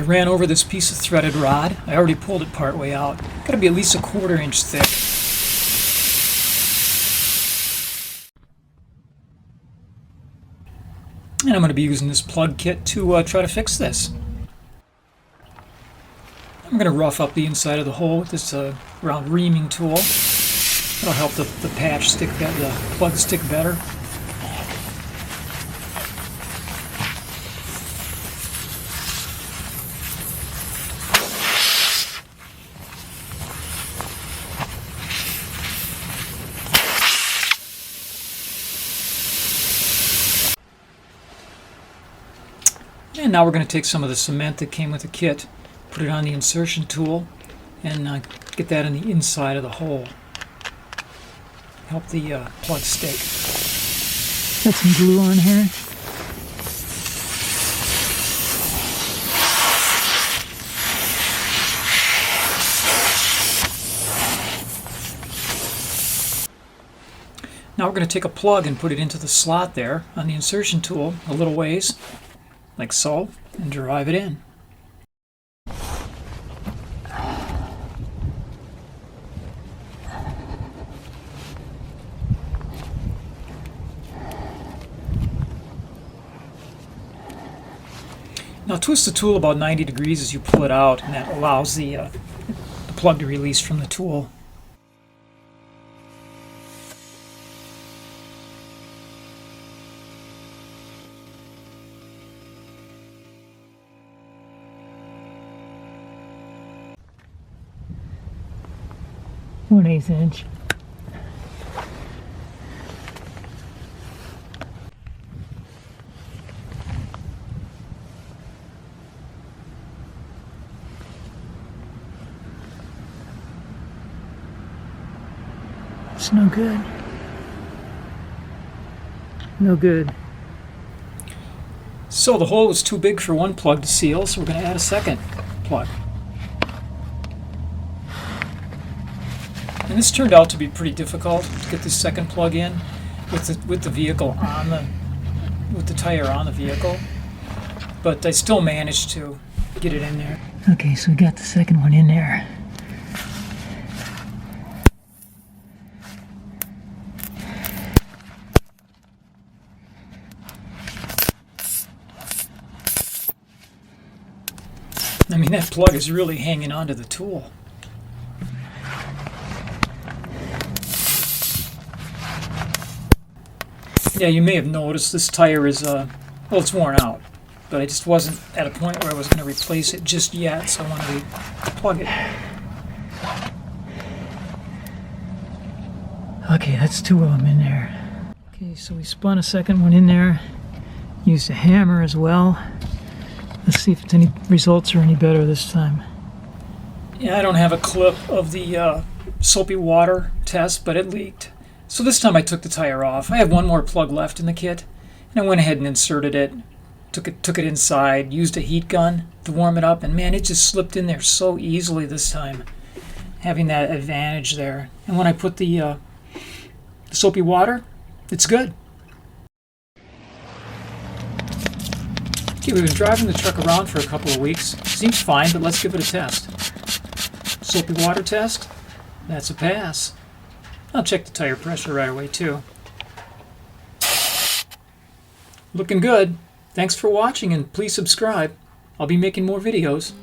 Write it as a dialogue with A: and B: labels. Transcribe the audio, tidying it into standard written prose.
A: I ran over this piece of threaded rod. I already pulled it part way out. Got to be at least a 1/4 inch thick. And I'm going to be using this plug kit to try to fix this. I'm going to rough up the inside of the hole with this round reaming tool. That'll help the patch stick better, the plug stick better. And now we're going to take some of the cement that came with the kit, put it on the insertion tool, and get that in the inside of the hole. Help the plug stick.
B: Got some glue on here.
A: Now we're going to take a plug and put it into the slot there on the insertion tool a little ways, like so, and drive it in. Now twist the tool about 90 degrees as you pull it out, and that allows the plug to release from the tool.
B: One-eighth inch. It's no good. No good.
A: So the hole was too big for one plug to seal, so we're going to add a second plug. And this turned out to be pretty difficult to get this second plug in with the vehicle on with the tire on the vehicle, but I still managed to get it in there.
B: Okay, so we got the second one in there.
A: I mean, that plug is really hanging onto the tool. Yeah, you may have noticed this tire is, well, it's worn out, but I just wasn't at a point where I was going to replace it just yet, so I wanted to plug it.
B: Okay, that's two of them in there. Okay, so we spun a second one in there, used a hammer as well. Let's see if any results are any better this time.
A: Yeah, I don't have a clip of the soapy water test, but it leaked. So this time I took the tire off. I have one more plug left in the kit, and I went ahead and inserted it, took it inside, used a heat gun to warm it up, and man, it just slipped in there so easily this time, having that advantage there. And when I put the soapy water, it's good. Okay, we've been driving the truck around for a couple of weeks. Seems fine, but let's give it a test. Soapy water test, that's a pass. I'll check the tire pressure right away too. Looking good. Thanks for watching, and please subscribe. I'll be making more videos.